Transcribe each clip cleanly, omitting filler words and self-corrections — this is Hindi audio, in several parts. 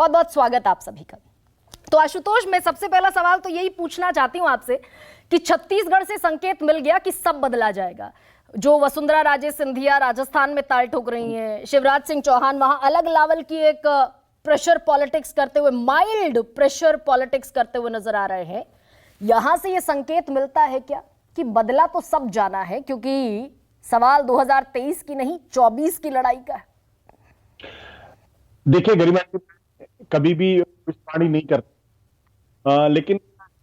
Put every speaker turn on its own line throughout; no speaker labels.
बहुत बहुत स्वागत आप सभी का। तो आशुतोष, मैं सबसे पहला सवाल तो यही पूछना चाहती हूं आपसे कि छत्तीसगढ़ से संकेत मिल गया कि सब बदला जाएगा। जो वसुंधरा राजे सिंधिया राजस्थान में ताल ठोक रही हैं, शिवराज सिंह चौहान वहां अलग लेवल की एक प्रेशर पॉलिटिक्स करते हुए, माइल्ड प्रेशर पॉलिटिक्स करते हुए नजर आ रहे हैं। यहां से ये संकेत मिलता है क्या कि बदला तो सब जाना है, क्योंकि सवाल 2023 की नहीं 24 की लड़ाई का है।
देखिए गरिमा, कभी भी भविष्यवाणी नहीं करता, लेकिन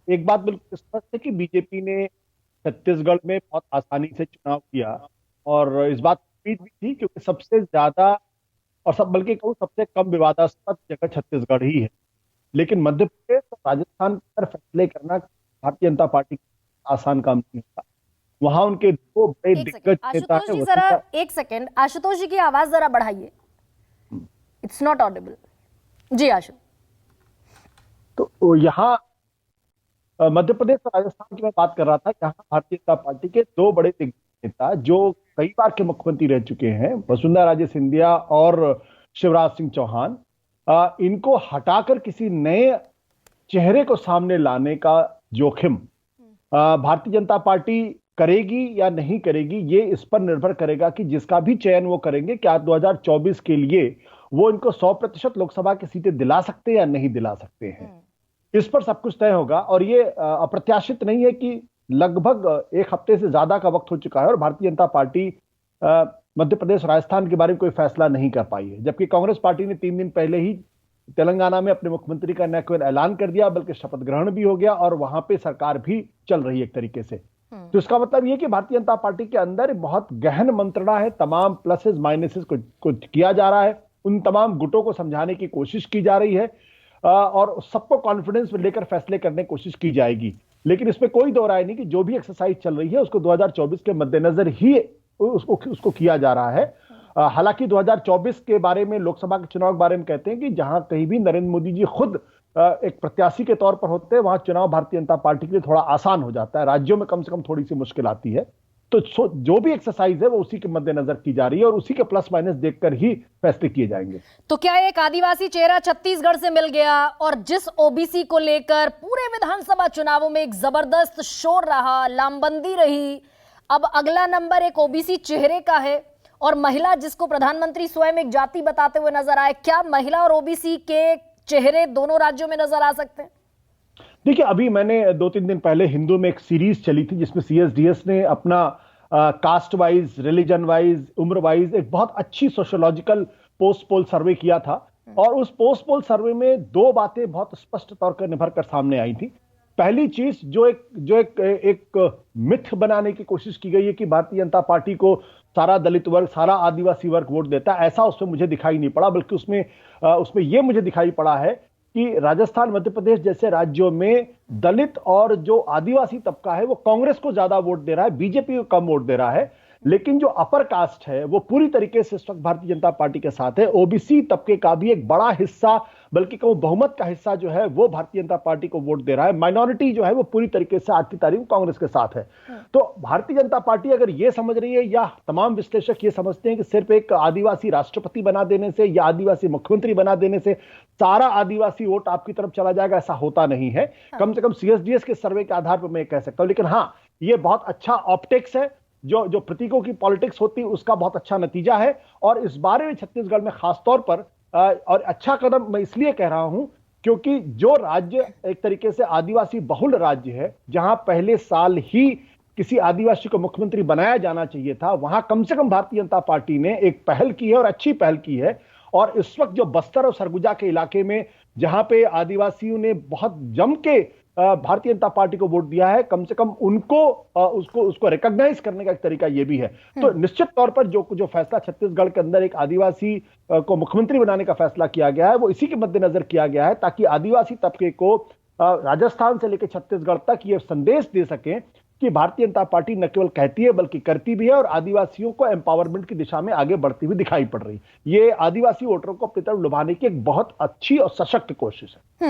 एक बात बिल्कुल स्पष्ट है कि बीजेपी ने छत्तीसगढ़ में बहुत आसानी से चुनाव किया और इस बात की उम्मीद भी थी, क्योंकि सबसे ज्यादा और सब बल्कि कहूँ सबसे कम विवादास्पद जगह छत्तीसगढ़ ही है। लेकिन मध्य प्रदेश और राजस्थान पर फैसले करना भारतीय जनता पार्टी का आसान काम नहीं होता। वहां उनके दो बड़े
एक सेकंड
दिग्गज नेता
आशुतोष
है
जी, जरा
वसुंधरा।
एक सेकंड आशुतोष जी की आवाज जरा बढ़ाइए, इट्स नॉट ऑडिबल। जी आशु।
तो यहाँ मध्य प्रदेश और राजस्थान की मैं बात कर रहा था। यहाँ भारतीय जनता पार्टी के दो बड़े दिग्गज नेता जो कई बार के मुख्यमंत्री रह चुके हैं, वसुंधरा राजे सिंधिया और शिवराज सिंह चौहान, इनको हटाकर किसी नए चेहरे को सामने लाने का जोखिम भारतीय जनता पार्टी करेगी या नहीं करेगी, ये इस पर निर्भर करेगा कि जिसका भी चयन वो करेंगे, क्या 2024 के लिए वो इनको 100% लोकसभा की सीटें दिला सकते हैं या नहीं दिला सकते हैं। इस पर सब कुछ तय होगा। और ये अप्रत्याशित नहीं है कि लगभग एक हफ्ते से ज्यादा का वक्त हो चुका है और भारतीय जनता पार्टी मध्य प्रदेश राजस्थान के बारे में कोई फैसला नहीं कर पाई है, जबकि कांग्रेस पार्टी ने 3 दिन पहले ही तेलंगाना में अपने मुख्यमंत्री का न केवल ऐलान कर दिया बल्कि शपथ ग्रहण भी हो गया और वहां पे सरकार भी चल रही है एक तरीके से। तो इसका मतलब यह कि भारतीय जनता पार्टी के अंदर बहुत गहन मंत्रणा है, तमाम प्लसेस माइनसेस को किया जा रहा है, उन तमाम गुटों को समझाने की कोशिश की जा रही है और सबको कॉन्फिडेंस में लेकर फैसले करने की कोशिश की जाएगी। लेकिन इसमें कोई दो राय नहीं कि जो भी एक्सरसाइज चल रही है उसको 2024 के मद्देनजर ही उसको किया जा रहा है। हालांकि 2024 के बारे में, लोकसभा के चुनाव के बारे में कहते हैं कि जहां कहीं भी नरेंद्र मोदी जी खुद एक प्रत्याशी के तौर पर होते हैं, वहां चुनाव भारतीय जनता पार्टी के लिए थोड़ा आसान हो जाता है। राज्यों में कम से कम थोड़ी सी मुश्किल आती है। तो जो भी एक्सरसाइज है वो उसी के मद्देनजर की जा रही है और उसी के प्लस माइनस देखकर ही फैसले किए जाएंगे।
तो क्या एक आदिवासी चेहरा छत्तीसगढ़ से मिल गया और जिस ओबीसी को लेकर पूरे विधानसभा चुनावों में एक जबरदस्त शोर रहा, लामबंदी रही, अब अगला नंबर एक ओबीसी चेहरे का है और महिला जिसको प्रधानमंत्री स्वयं एक जाति बताते हुए नजर आए, क्या महिला और ओबीसी के चेहरे दोनों राज्यों में नजर आ सकते हैं?
देखिए, अभी मैंने 2-3 दिन पहले हिंदू में एक सीरीज चली थी जिसमें सीएसडीएस ने अपना कास्ट वाइज, रिलीजन वाइज, उम्र वाइज एक बहुत अच्छी सोशियोलॉजिकल पोस्ट पोल सर्वे किया था और उस पोस्ट पोल सर्वे में दो बातें बहुत स्पष्ट तौर पर निभर कर सामने आई थी। पहली चीज जो एक मिथ बनाने की कोशिश की गई है कि भारतीय जनता पार्टी को सारा दलित वर्ग, सारा आदिवासी वर्ग वोट देता है, ऐसा उसमें मुझे दिखाई नहीं पड़ा। बल्कि उसमें यह मुझे दिखाई पड़ा है कि राजस्थान, मध्य प्रदेश जैसे राज्यों में दलित और जो आदिवासी तबका है वो कांग्रेस को ज्यादा वोट दे रहा है, बीजेपी को कम वोट दे रहा है। लेकिन जो अपर कास्ट है वो पूरी तरीके से इस वक्त भारतीय जनता पार्टी के साथ है। ओबीसी तबके का भी एक बड़ा हिस्सा, बल्कि कहूं बहुमत का हिस्सा जो है वो भारतीय जनता पार्टी को वोट दे रहा है। माइनॉरिटी जो है वो पूरी तरीके से आज की तारीख में कांग्रेस के साथ है। तो भारतीय जनता पार्टी अगर ये समझ रही है, या तमाम विश्लेषक ये समझते हैं कि सिर्फ एक आदिवासी राष्ट्रपति बना देने से या आदिवासी मुख्यमंत्री बना देने से सारा आदिवासी वोट आपकी तरफ चला जाएगा, ऐसा होता नहीं है। कम से कम सीएसडीएस के सर्वे के आधार पर मैं कह सकता हूं। लेकिन हाँ, ये बहुत अच्छा ऑप्टिक्स है, जो प्रतीकों की पॉलिटिक्स होती है उसका बहुत अच्छा नतीजा है। और इस बारे में छत्तीसगढ़ में खासतौर पर और अच्छा कदम मैं इसलिए कह रहा हूं क्योंकि जो राज्य एक तरीके से आदिवासी बहुल राज्य है, जहां पहले साल ही किसी आदिवासी को मुख्यमंत्री बनाया जाना चाहिए था, वहां कम से कम भारतीय जनता पार्टी ने एक पहल की है और अच्छी पहल की है। और इस वक्त जो बस्तर और सरगुजा के इलाके में जहां पे आदिवासियों ने बहुत जम के भारतीय जनता पार्टी को वोट दिया है, कम से कम उनको उसको रिकॉग्नाइज करने का एक तरीका यह भी है। तो निश्चित तौर पर जो फैसला छत्तीसगढ़ के अंदर एक आदिवासी को मुख्यमंत्री बनाने का फैसला किया गया है वो इसी के मद्देनजर किया गया है, ताकि आदिवासी तबके को राजस्थान से लेकर छत्तीसगढ़ तक ये संदेश दे सकें कि भारतीय जनता पार्टी न केवल कहती है बल्कि करती भी है और आदिवासियों को एम्पावरमेंट की दिशा में आगे बढ़ती हुई दिखाई पड़ रही। ये आदिवासी वोटरों को अपनी तरफ लुभाने की एक बहुत अच्छी और सशक्त कोशिश है।